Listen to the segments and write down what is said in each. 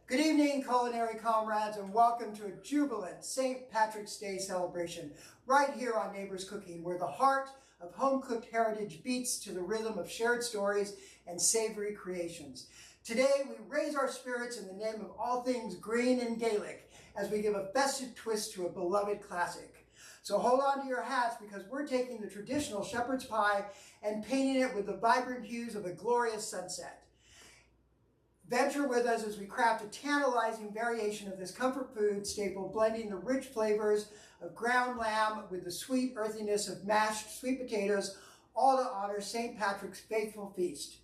Good evening, culinary comrades, and welcome to a jubilant St. Patrick's Day celebration right here on Neighbors Cooking, where the heart of home-cooked heritage beats to the rhythm of shared stories and savory creations. Today, we raise our spirits in the name of all things green and Gaelic as we give a festive twist to a beloved classic. So hold on to your hats because we're taking the traditional shepherd's pie and painting it with the vibrant hues of a glorious sunset. Venture with us as we craft a tantalizing variation of this comfort food staple, blending the rich flavors of ground lamb with the sweet earthiness of mashed sweet potatoes, all to honor St. Patrick's faithful feast.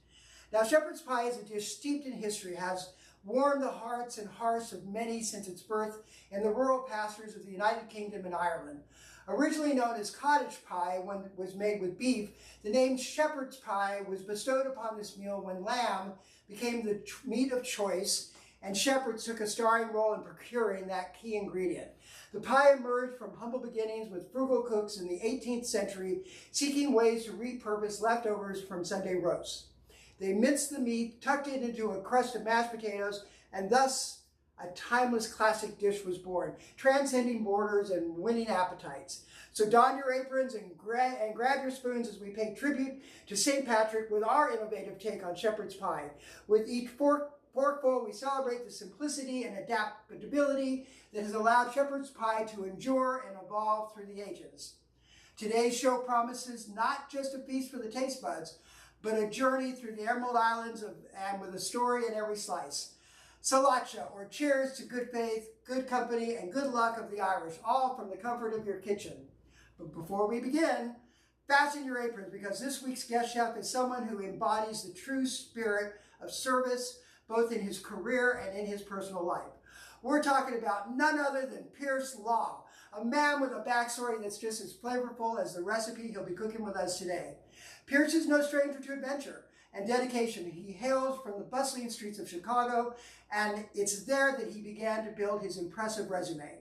Now, shepherd's pie is a dish steeped in history, has warmed the hearts and hearths of many since its birth in the rural pastures of the United Kingdom and Ireland. Originally known as cottage pie when it was made with beef, the name shepherd's pie was bestowed upon this meal when lamb became the meat of choice and shepherds took a starring role in procuring that key ingredient. The pie emerged from humble beginnings with frugal cooks in the 18th century seeking ways to repurpose leftovers from Sunday roasts. They minced the meat, tucked it into a crust of mashed potatoes, and thus a timeless classic dish was born, transcending borders and winning appetites. So don your aprons and grab your spoons as we pay tribute to St. Patrick with our innovative take on shepherd's pie. With each forkful, we celebrate the simplicity and adaptability that has allowed shepherd's pie to endure and evolve through the ages. Today's show promises not just a feast for the taste buds, but a journey through the Emerald Islands and with a story in every slice. Salacha, or cheers to good faith, good company, and good luck of the Irish, all from the comfort of your kitchen. But before we begin, fasten your aprons because this week's guest chef is someone who embodies the true spirit of service, both in his career and in his personal life. We're talking about none other than Pierce Law, a man with a backstory that's just as flavorful as the recipe he'll be cooking with us today. Pierce is no stranger to adventure and dedication. He hails from the bustling streets of Chicago, and it's there that he began to build his impressive resume.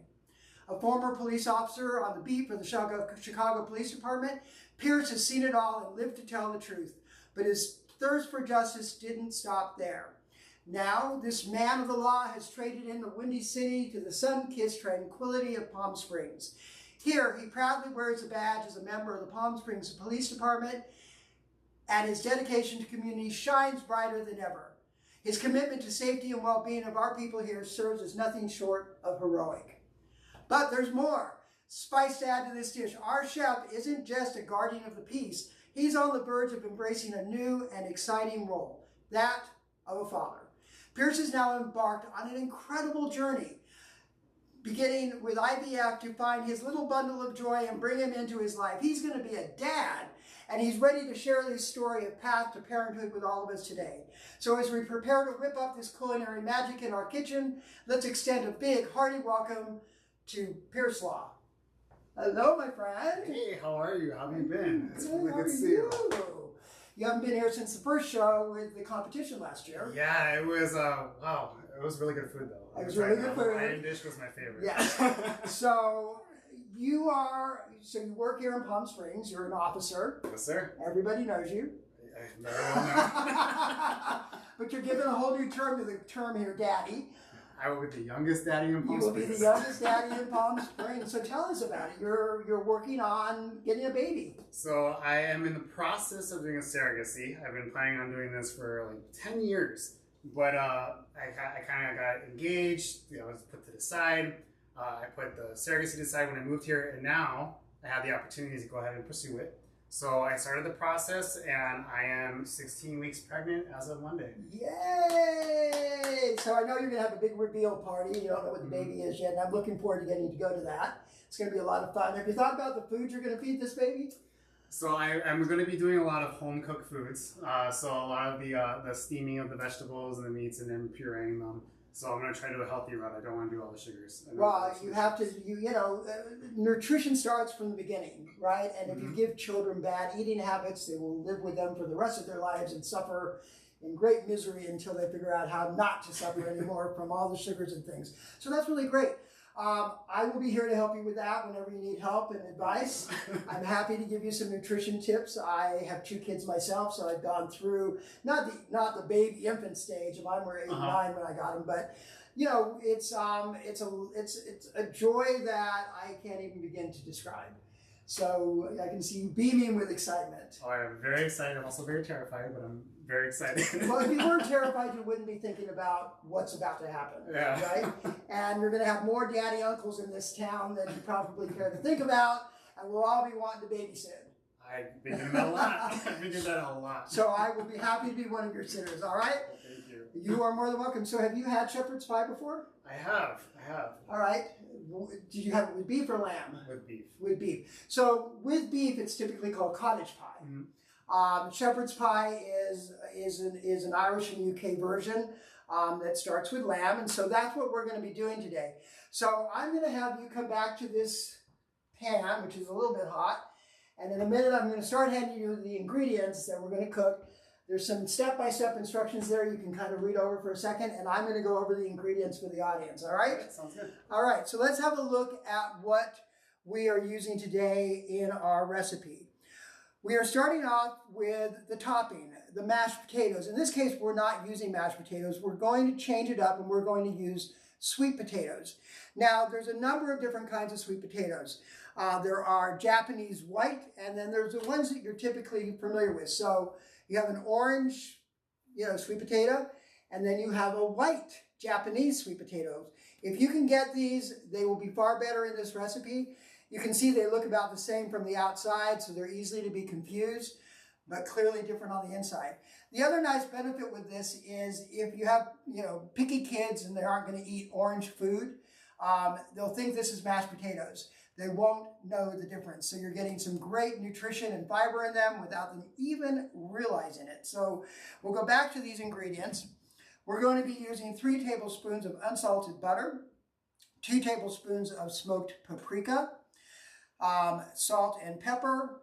A former police officer on the beat for the Chicago Police Department, Pierce has seen it all and lived to tell the truth, but his thirst for justice didn't stop there. Now, this man of the law has traded in the Windy City to the sun-kissed tranquility of Palm Springs. Here, he proudly wears a badge as a member of the Palm Springs Police Department, and his dedication to community shines brighter than ever. His commitment to safety and well-being of our people here serves as nothing short of heroic. But there's more. Spice to add to this dish, our chef isn't just a guardian of the peace. He's on the verge of embracing a new and exciting role, that of a father. Pierce is now embarked on an incredible journey, beginning with IVF to find his little bundle of joy and bring him into his life. He's going to be a dad, and he's ready to share this story of path to parenthood with all of us today. So as we prepare to whip up this culinary magic in our kitchen, let's extend a big, hearty welcome to Pierce Law. Hello, my friend. Hey, how are you? How have you been? It's Good, really good to see you. You haven't been here since the first show with the competition last year. Yeah, it was, wow, it was really good food, though. It was really good food. Hawaiian dish was my favorite. Yes. So you work here in Palm Springs. You're an officer. Yes, sir. Everybody knows you. I very well know. But you're given a whole new term to the term here, Daddy. I will be the youngest daddy in Palm You will Springs. be the youngest daddy in Palm Springs. So tell us about it. You're working on getting a baby. So I am in the process of doing a surrogacy. I've been planning on doing this for like 10 years. But I kind of got engaged, I was put to the side. I put the surrogacy to the side when I moved here, and now I have the opportunity to go ahead and pursue it. So I started the process, and I am 16 weeks pregnant as of Monday. Yay! So I know you're going to have a big reveal party. You don't know what the baby is yet, and I'm looking forward to getting to go to that. It's going to be a lot of fun. Have you thought about the food you're going to feed this baby? So I'm going to be doing a lot of home-cooked foods. So a lot of the steaming of the vegetables and the meats and then pureeing them. So I'm going to try to do a healthy route. I don't want to do all the sugars. Well, you have to, nutrition starts from the beginning, right? And if you give children bad eating habits, they will live with them for the rest of their lives and suffer in great misery until they figure out how not to suffer anymore from all the sugars and things. So that's really great. I will be here to help you with that whenever you need help and advice. I'm happy to give you some nutrition tips. I have 2 kids myself, so I've gone through not the baby infant stage. Mine were 8 and 9 when I got them, but you know, it's a joy that I can't even begin to describe. So I can see you beaming with excitement. Oh, I'm very excited. I'm also very terrified, but I'm very excited. Well, if you weren't terrified, you wouldn't be thinking about what's about to happen, right? And you're going to have more daddy uncles in this town than you probably care to think about, and we'll all be wanting to babysit. I've been doing that a lot. I've been doing that a lot. So I will be happy to be one of your sitters, all right? Thank you. You are more than welcome. So have you had shepherd's pie before? I have. All right. Did you have it with beef or lamb? With beef. With beef. So with beef, it's typically called cottage pie. Mm-hmm. Shepherd's pie is an Irish and UK version that starts with lamb, and so that's what we're going to be doing today. So I'm going to have you come back to this pan, which is a little bit hot, and in a minute I'm going to start handing you the ingredients that we're going to cook. There's some step-by-step instructions there you can kind of read over for a second, and I'm going to go over the ingredients for the audience, all right? Sounds good. All right, so let's have a look at what we are using today in our recipe. We are starting off with the topping, the mashed potatoes. In this case, we're not using mashed potatoes. We're going to change it up, and we're going to use sweet potatoes. Now, there's a number of different kinds of sweet potatoes. There are Japanese white, and then there's the ones that you're typically familiar with. So you have an orange, sweet potato, and then you have a white Japanese sweet potato. If you can get these, they will be far better in this recipe. You can see they look about the same from the outside, so they're easily to be confused, but clearly different on the inside. The other nice benefit with this is if you have, picky kids and they aren't going to eat orange food, they'll think this is mashed potatoes. They won't know the difference. So you're getting some great nutrition and fiber in them without them even realizing it. So we'll go back to these ingredients. We're going to be using 3 tablespoons of unsalted butter, 2 tablespoons of smoked paprika, salt and pepper,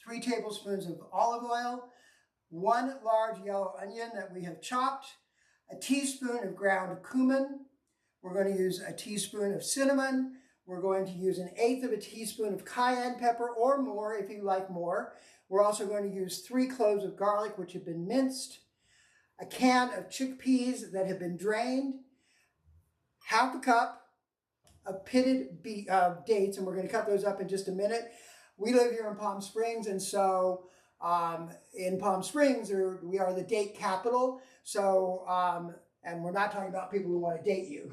3 tablespoons of olive oil, 1 large yellow onion that we have chopped, a teaspoon of ground cumin. We're going to use a teaspoon of cinnamon. We're going to use 1/8 of a teaspoon of cayenne pepper or more if you like more. We're also going to use 3 cloves of garlic which have been minced, a can of chickpeas that have been drained, half a cup of pitted dates, and we're going to cut those up in just a minute. We live here in Palm Springs, and so in Palm Springs we are the date capital. So and we're not talking about people who want to date you.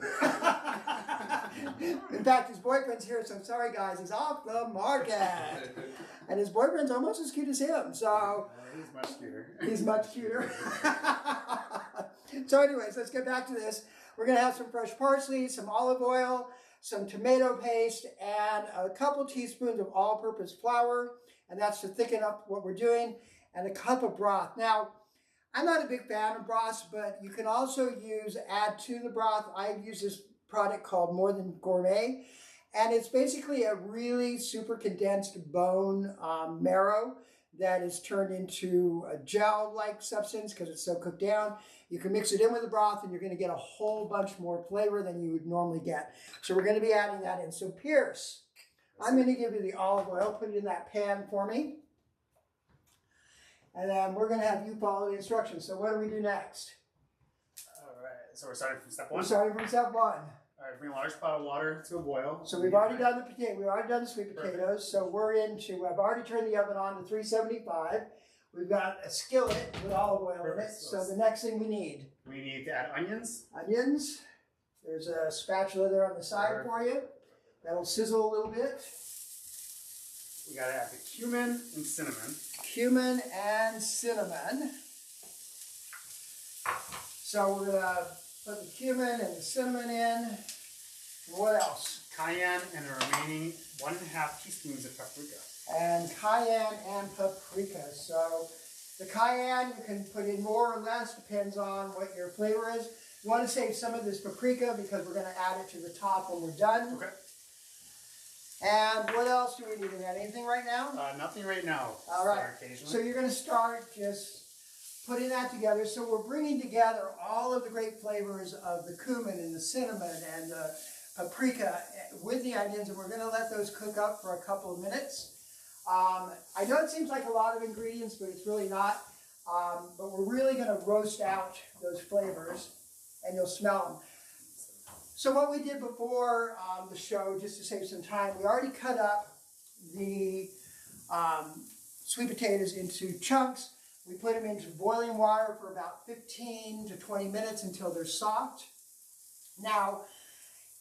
In fact, his boyfriend's here, so sorry guys, he's off the market. And his boyfriend's almost as cute as him, so. He's much cuter. He's much cuter. So anyways, let's get back to this. We're gonna have some fresh parsley, some olive oil, some tomato paste, and a couple teaspoons of all-purpose flour, and that's to thicken up what we're doing, and a cup of broth. Now, I'm not a big fan of broths, but you can also add to the broth. I've used this product called More Than Gourmet, and it's basically a really super condensed bone marrow that is turned into a gel-like substance because it's so cooked down. You can mix it in with the broth, and you're going to get a whole bunch more flavor than you would normally get. So we're going to be adding that in. So Pierce, I'm going to give you the olive oil. Put it in that pan for me. And then we're going to have you follow the instructions. So what do we do next? All right. So we're starting from step 1? We're starting from step 1. All right. Bring a large pot of water to a boil. So we've already done the potato. We've already done the sweet potatoes. So we're into, I've already turned the oven on to 375. We've got a skillet with olive oil in it. So the next thing we need. We need to add onions. Onions. There's a spatula there on the side for you. That'll sizzle a little bit. We got to add the cumin and cinnamon. Cumin and cinnamon. So we're going to put the cumin and the cinnamon in. What else? Cayenne and the remaining 1.5 teaspoons of paprika. And cayenne and paprika. So the cayenne you can put in more or less, depends on what your flavor is. You want to save some of this paprika because we're going to add it to the top when we're done. Okay. And what else do we need to add? Anything right now? Nothing right now. All right. So you're going to start just putting that together. So we're bringing together all of the great flavors of the cumin and the cinnamon and the paprika with the onions, and we're going to let those cook up for a couple of minutes. I know it seems like a lot of ingredients, but it's really not. But we're really going to roast out those flavors, and you'll smell them. So what we did before the show, just to save some time, we already cut up the sweet potatoes into chunks. We put them into boiling water for about 15 to 20 minutes until they're soft. Now,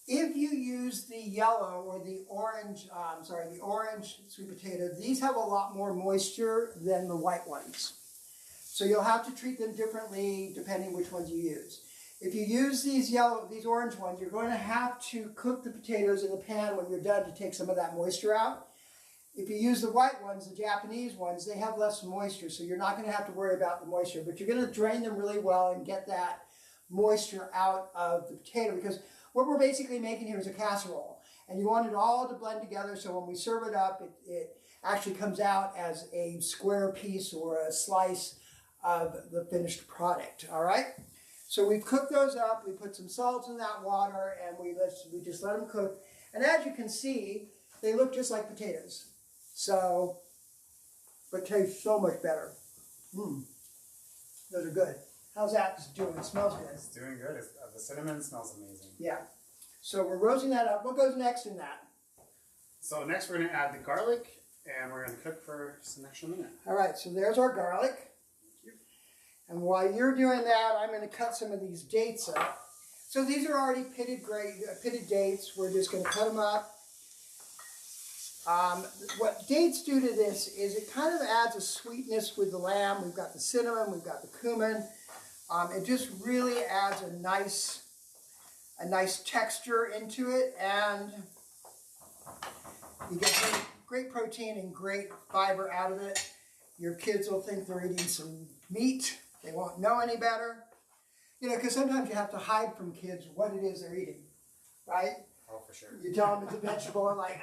if you use the yellow or the orange, the orange sweet potato, these have a lot more moisture than the white ones. So you'll have to treat them differently depending which ones you use. If you use these orange ones, you're going to have to cook the potatoes in the pan when you're done to take some of that moisture out. If you use the white ones, the Japanese ones, they have less moisture, so you're not going to have to worry about the moisture. But you're going to drain them really well and get that moisture out of the potato, because what we're basically making here is a casserole. And you want it all to blend together, so when we serve it up, it actually comes out as a square piece or a slice of the finished product, all right? So we've cooked those up, we put some salt in that water, and we just let them cook. And as you can see, they look just like potatoes. So, but taste so much better. Those are good. How's that doing? It smells good. It's doing good. The cinnamon smells amazing. Yeah. So we're roasting that up. What goes next in that? So next we're going to add the garlic, and we're going to cook for just an extra minute. All right, so there's our garlic. And while you're doing that, I'm going to cut some of these dates up. So these are already pitted dates. We're just going to cut them up. What dates do to this is it kind of adds a sweetness with the lamb. We've got the cinnamon, we've got the cumin. It just really adds a nice texture into it, and you get great protein and great fiber out of it. Your kids will think they're eating some meat. They won't know any better. You know, because sometimes you have to hide from kids what it is they're eating, right? Oh, for sure. You tell them it's a vegetable and like,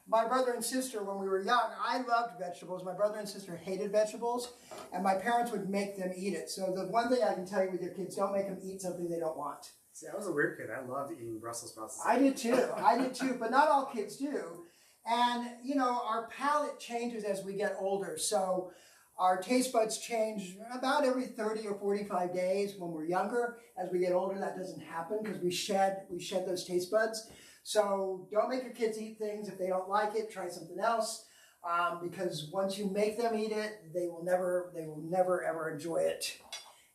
my brother and sister, when we were young, I loved vegetables. My brother and sister hated vegetables, and my parents would make them eat it. So the one thing I can tell you with your kids, don't make them eat something they don't want. See, I was a weird kid. I loved eating Brussels sprouts. I did too, but not all kids do. And, you know, our palate changes as we get older. So our taste buds change about every 30 or 45 days when we're younger. As we get older, that doesn't happen because we shed those taste buds. So don't make your kids eat things. If they don't like it, try something else. Because once you make them eat it, they will never ever enjoy it.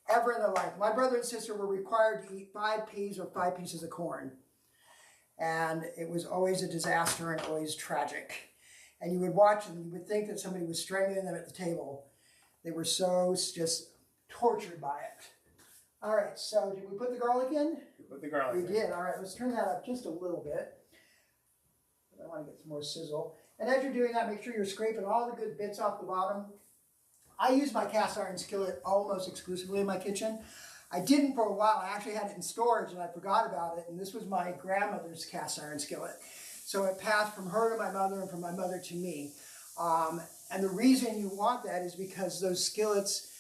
Ever in their life. My brother and sister were required to eat 5 peas or 5 pieces of corn. And it was always a disaster and always tragic. And you would watch them, you would think that somebody was strangling them at the table. They were so just tortured by it. All right, so did we put the garlic in? We put the garlic in. We did. All right, let's turn that up just a little bit. I want to get some more sizzle. And as you're doing that, make sure you're scraping all the good bits off the bottom. I use my cast iron skillet almost exclusively in my kitchen. I didn't for a while. I actually had it in storage and I forgot about it. And this was my grandmother's cast iron skillet. So it passed from her to my mother and from my mother to me. And the reason you want that is because those skillets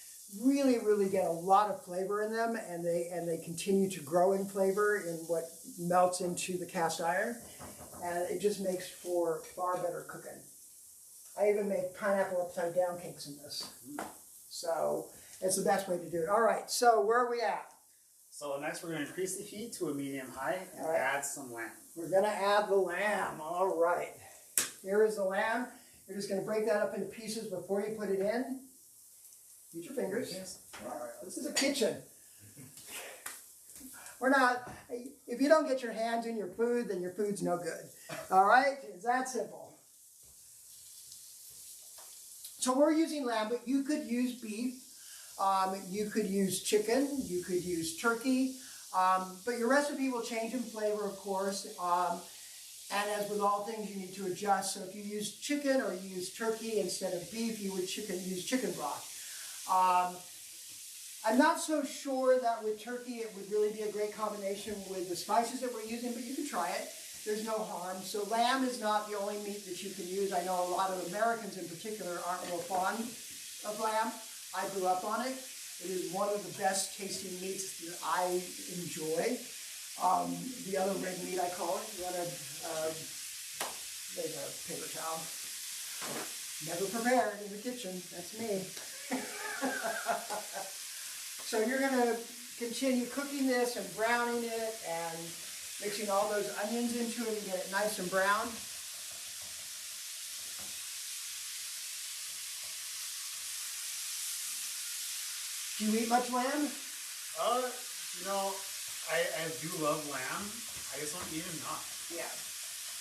really get a lot of flavor in them, and they continue to grow in flavor in what melts into the cast iron. And it just makes for far better cooking. I even make pineapple upside down cakes in this. So it's the best way to do it. All right, so where are we at? So next we're going to increase the heat to a medium-high and add some lamb. We're going to add the lamb. All right. Here is the lamb. You're just going to break that up into pieces before you put it in. Use your fingers. Yes. All right. This is a kitchen. We're not, if you don't get your hands in your food, then your food's no good. All right? It's that simple. So we're using lamb, but you could use beef. You could use chicken. You could use turkey. But your recipe will change in flavor, of course. And as with all things, you need to adjust. So if you use chicken or you use turkey instead of beef, you would use chicken broth. I'm not so sure that with turkey it would really be a great combination with the spices that we're using, but you can try it. There's no harm. So lamb is not the only meat that you can use. I know a lot of Americans in particular aren't real fond of lamb. I grew up on it. It is one of the best tasting meats that I enjoy. The other red meat, I call it. You want to make a paper towel. Never prepared in the kitchen. That's me. So you're going to continue cooking this and browning it and mixing all those onions into it and get it nice and brown. Do you eat much lamb? You know, I do love lamb. I just don't eat enough. Yeah.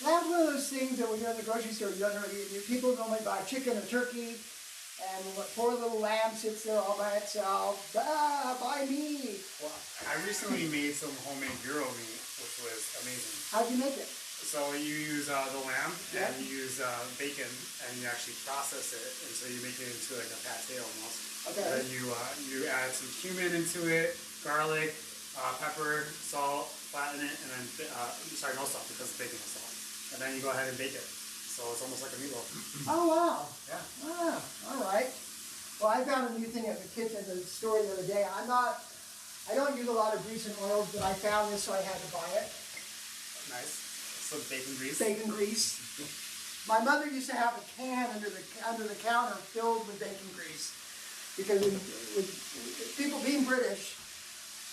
Lamb's one of those things that when you're in the grocery store, you don't really eat. People normally buy chicken or turkey, and poor little lamb sits there all by itself. Ah, buy me. Well, I recently made some homemade gyro meat, which was amazing. How'd you make it? So you use the lamb, Yeah. and you use bacon, and you actually process it, and so you make it into like a pate almost. Okay. And then you add some cumin into it, garlic, pepper, salt, flatten it, and then sorry, no salt because bacon has salt. And then you go ahead and bake it. So it's almost like a meatloaf. Oh wow. Yeah. Ah, all right. Well, I found a new thing at the kitchen, the store the other day. I don't use a lot of grease and oils, but I found this, so I had to buy it. Nice. So bacon grease. Bacon grease. My mother used to have a can under the counter filled with bacon grease because with people being British,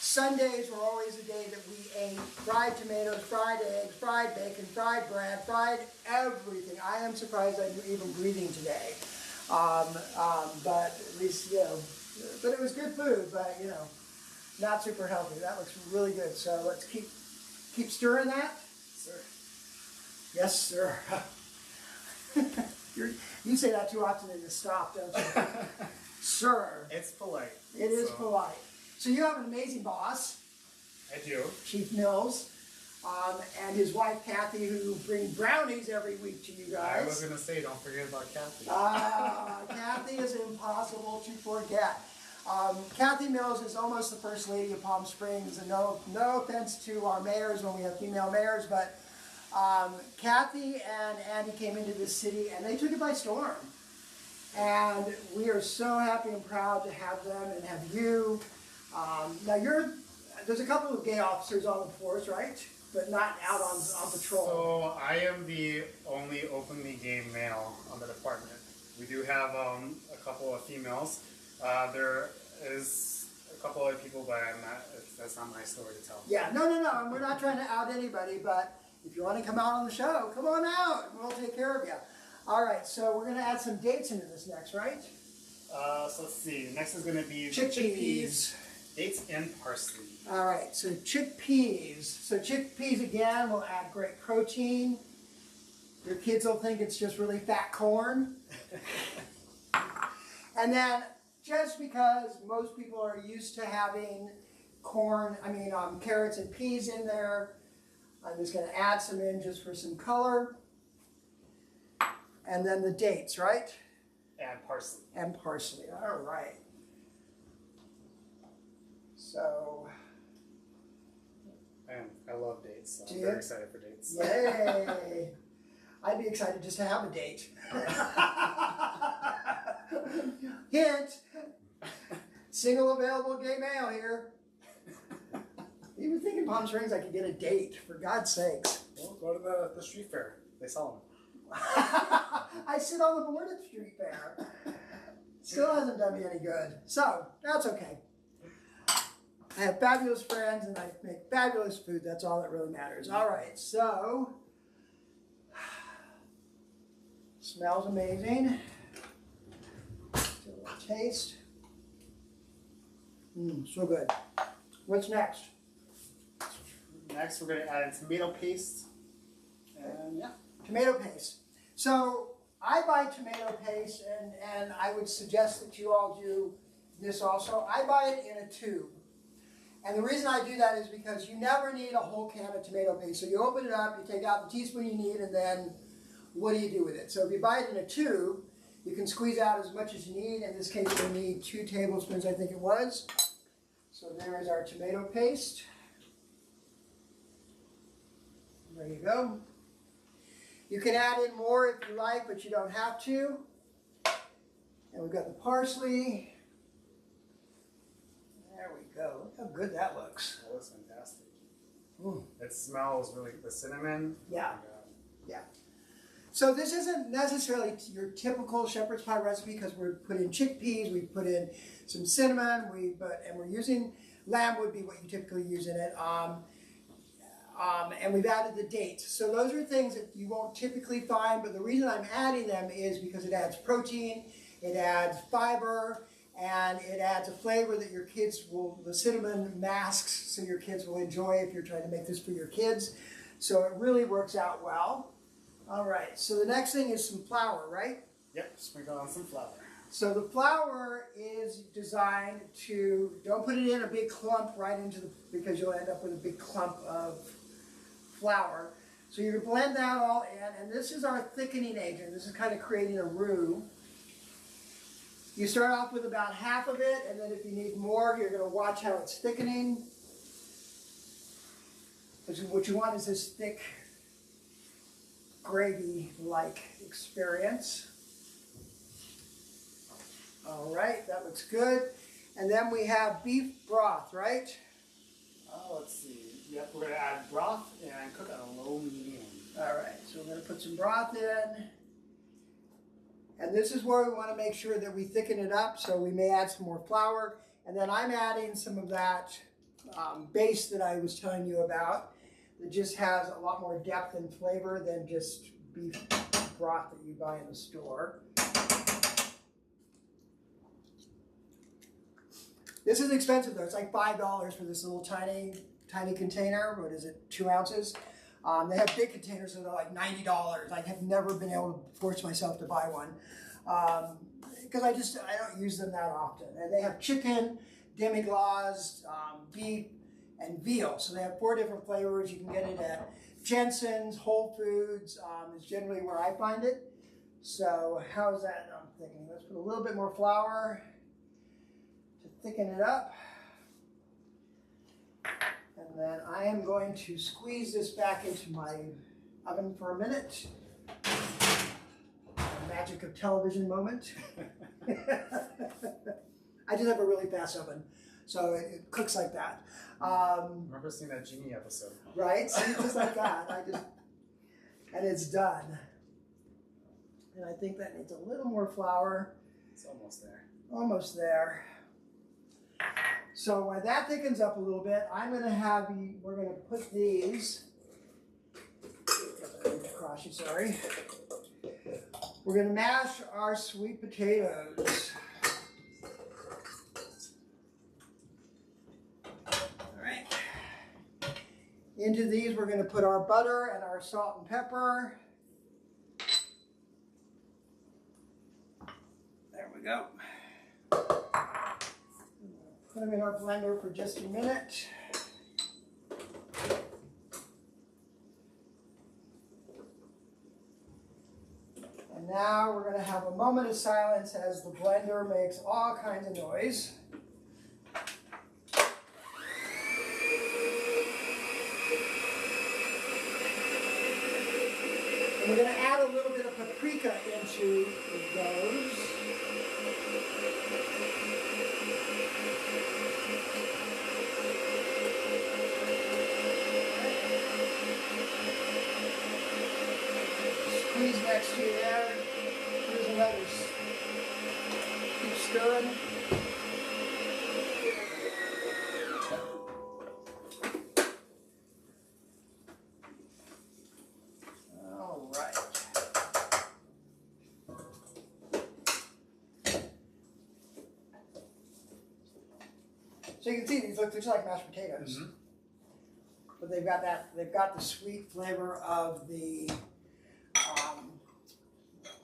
Sundays were always the day that we ate fried tomatoes, fried eggs, fried bacon, fried bread, fried everything. I am surprised I'm even breathing today. But at least, you know, but it was good food, but, you know, not super healthy. That looks really good. So let's keep stirring that. Sir. Yes, sir. You say that too often and you stop, don't you? Sir. It's polite. It is polite. So you have an amazing boss. I do. Chief Mills, and his wife Kathy, who bring brownies every week to you guys. I was going to say, don't forget about Kathy. Kathy is impossible to forget. Kathy Mills is almost the first lady of Palm Springs, and no offense to our mayors when we have female mayors, but Kathy and Andy came into this city and they took it by storm. And we are so happy and proud to have them and have you. Now there's a couple of gay officers on the force, right? But not out on patrol. So I am the only openly gay male on the department. We do have a couple of females. There is a couple other people, but that's not my story to tell. Yeah, no. And we're not trying to out anybody, but if you want to come out on the show, come on out and we'll take care of you. All right, so we're going to add some dates into this next, right? So let's see. Next is going to be Chickpeas. Dates and parsley. All right, so chickpeas. So chickpeas, again, will add great protein. Your kids will think it's just really fat corn. And then, just because most people are used to having carrots and peas in there, I'm just going to add some in just for some color. And then the dates, right? And parsley. And parsley, all right. So. Man, I love dates, so I'm you? very excited for dates. Yay! I'd be excited just to have a date. Hint, single available gay male here. Even thinking Palm Springs I could get a date, for God's sakes. Well, go to the street fair. They sell them. I sit on the board at the street fair. Still hasn't done me any good. So, that's okay. I have fabulous friends and I make fabulous food. That's all that really matters. All right, so, smells amazing. Give it a little taste. So good. What's next? Next, we're going to add in tomato paste. And yeah. Tomato paste. So I buy tomato paste, and I would suggest that you all do this also. I buy it in a tube. And the reason I do that is because you never need a whole can of tomato paste. So you open it up, you take out the teaspoon you need, and then what do you do with it? So if you buy it in a tube, you can squeeze out as much as you need. In this case, you'll need 2 tablespoons, I think it was. So there is our tomato paste. There you go. You can add in more if you like, but you don't have to. And we've got the parsley. There we go. Look how good that looks. That looks fantastic. It smells really the cinnamon. Yeah. Yeah. So this isn't necessarily your typical shepherd's pie recipe because we put in chickpeas, we put in some cinnamon, and we're using lamb would be what you typically use in it. And we've added the dates. So those are things that you won't typically find, but the reason I'm adding them is because it adds protein, it adds fiber, and it adds a flavor that your kids will, the cinnamon masks, so your kids will enjoy if you're trying to make this for your kids. So it really works out well. All right, so the next thing is some flour, right? Yep, sprinkle on some flour. So the flour is designed to, don't put it in a big clump right into the, because you'll end up with a big clump of flour. So you're going to blend that all in, and this is our thickening agent. This is kind of creating a roux. You start off with about half of it, and then if you need more, you're going to watch how it's thickening. Because what you want is this thick, gravy-like experience. All right, that looks good. And then we have beef broth, right? Let's see. Yep, we're going to add broth and cook on a low medium. All right, so we're going to put some broth in. And this is where we want to make sure that we thicken it up, so we may add some more flour. And then I'm adding some of that base that I was telling you about that just has a lot more depth and flavor than just beef broth that you buy in the store. This is expensive though. It's like $5 for this little tiny container. What is it, 2 ounces? They have big containers that are like $90. I have never been able to force myself to buy one because I don't use them that often. And they have chicken, demi-glace, beef, and veal. So they have 4 different flavors. You can get it at Jensen's, Whole Foods is generally where I find it. So how's that? I'm thinking let's put a little bit more flour to thicken it up. And then I am going to squeeze this back into my oven for a minute. The magic of television moment. I just have a really fast oven, so it cooks like that. Remember seeing that Genie episode? Right? See, just like that. And it's done. And I think that needs a little more flour. It's almost there. Almost there. So while that thickens up a little bit, we're going to put these, sorry. We're going to mash our sweet potatoes. All right. Into these, we're going to put our butter and our salt and pepper. There we go. Put them in our blender for just a minute. And now we're going to have a moment of silence as the blender makes all kinds of noise. And we're going to add a little bit of paprika into those. Squeeze next to you there. Here's the lettuce. Keep stirring. All right. So you can see these look just like mashed potatoes. Mm-hmm. But they've got the sweet flavor of the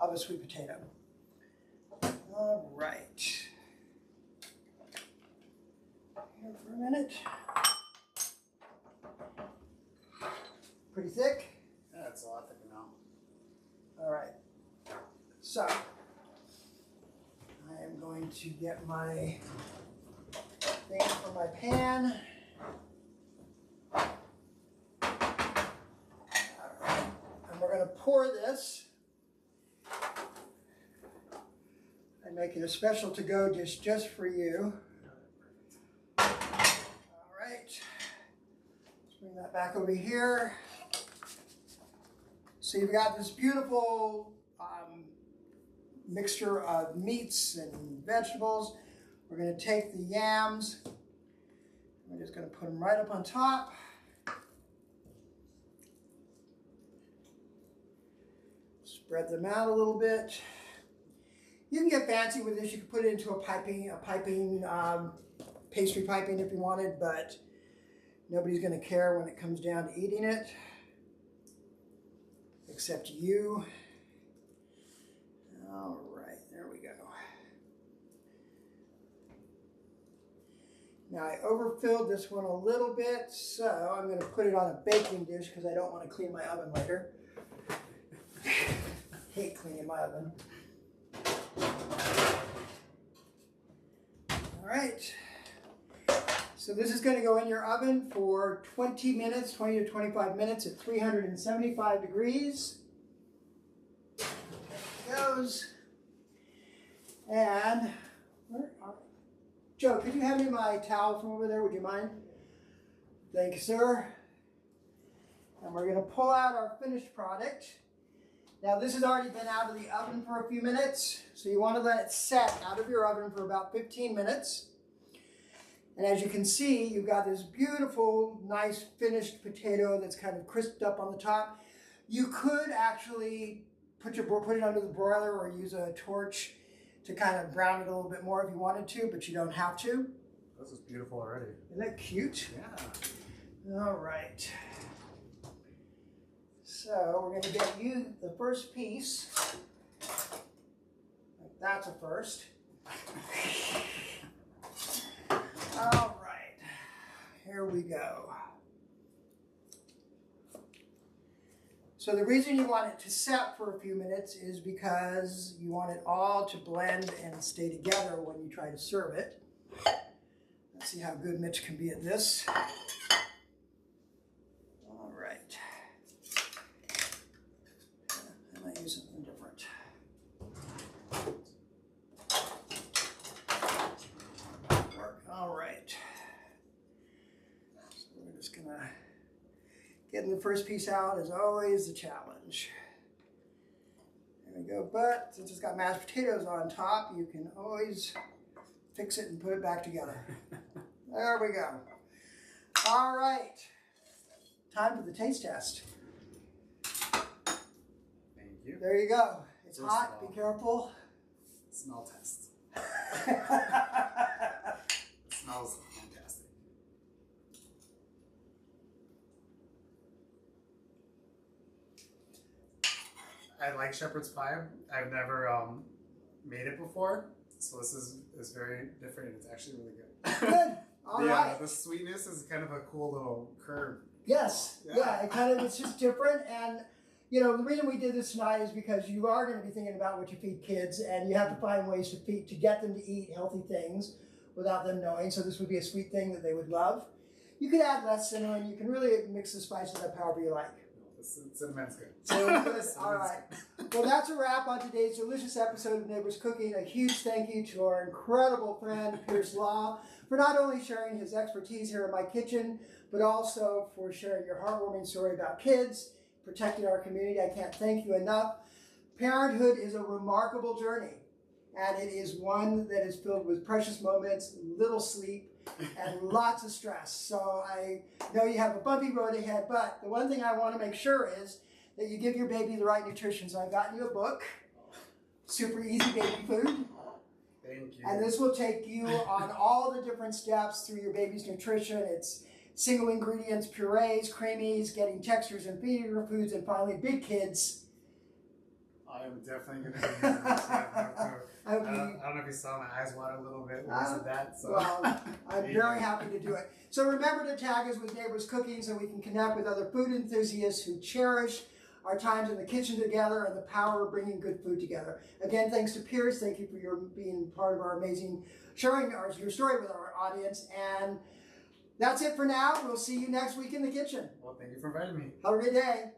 a sweet potato. All right. Here for a minute. Pretty thick? Yeah, it's a lot thicker now. All right. So, I am going to get my thing from my pan. All right. And we're going to pour this. I make it a special to-go dish just for you. All right. Bring that back over here. So you've got this beautiful mixture of meats and vegetables. We're going to take the yams. We're just going to put them right up on top. Spread them out a little bit. You can get fancy with this. You can put it into a piping pastry piping if you wanted, but nobody's going to care when it comes down to eating it, except you. All right, there we go. Now I overfilled this one a little bit, so I'm going to put it on a baking dish because I don't want to clean my oven later. Hate cleaning my oven. All right. So this is going to go in your oven for 20 minutes, 20 to 25 minutes at 375 degrees. There it goes. And where are Joe, could you hand me my towel from over there? Would you mind? Thank you, sir. And we're going to pull out our finished product. Now this has already been out of the oven for a few minutes, so you want to let it set out of your oven for about 15 minutes. And as you can see, you've got this beautiful, nice finished potato that's kind of crisped up on the top. You could actually put it under the broiler or use a torch to kind of brown it a little bit more if you wanted to, but you don't have to. This is beautiful already. Isn't that cute? Yeah. All right. So we're going to get you the first piece. That's a first. All right, here we go. So the reason you want it to set for a few minutes is because you want it all to blend and stay together when you try to serve it. Let's see how good Mitch can be at this. All right. I might use something different. All right. So we're just gonna getting the first piece out is always the challenge. There we go. But since it's got mashed potatoes on top, you can always fix it and put it back together. There we go. All right. Time for the taste test. Thank you. There you go. It's First hot. of all, Be careful. Smell test. It smells fantastic. I like shepherd's pie. I've never made it before, so this is very different and it's actually really good. Good. All right. The sweetness is kind of a cool little curve. Yes. Yeah. It's just different. And, you know, the reason we did this tonight is because you are going to be thinking about what you feed kids, and you have to find ways to get them to eat healthy things without them knowing. So this would be a sweet thing that they would love. You can add less cinnamon. You can really mix the spices up however you like. Cinnamon's good. So good. All right. Well, that's a wrap on today's delicious episode of Neighbors Cooking. A huge thank you to our incredible friend, Pierce Law, for not only sharing his expertise here in my kitchen, but also for sharing your heartwarming story about kids, protecting our community. I can't thank you enough. Parenthood is a remarkable journey, and it is one that is filled with precious moments, little sleep, and lots of stress. So I know you have a bumpy road ahead, but the one thing I want to make sure is that you give your baby the right nutrition. So I've gotten you a book, Super Easy Baby Food. Thank you. And this will take you on all the different steps through your baby's nutrition. It's single ingredients, purees, creamies, getting textures and feeding her foods, and finally big kids. I'm definitely going to do that. I don't know if you saw my eyes water a little bit when I said that. So. Well, I'm very happy to do it. So remember to tag us with Neighbors Cooking so we can connect with other food enthusiasts who cherish our times in the kitchen together and the power of bringing good food together. Again, thanks to Pierce. Thank you for your being part of our amazing, sharing your story with our audience. And that's it for now. We'll see you next week in the kitchen. Well, thank you for inviting me. Have a great day.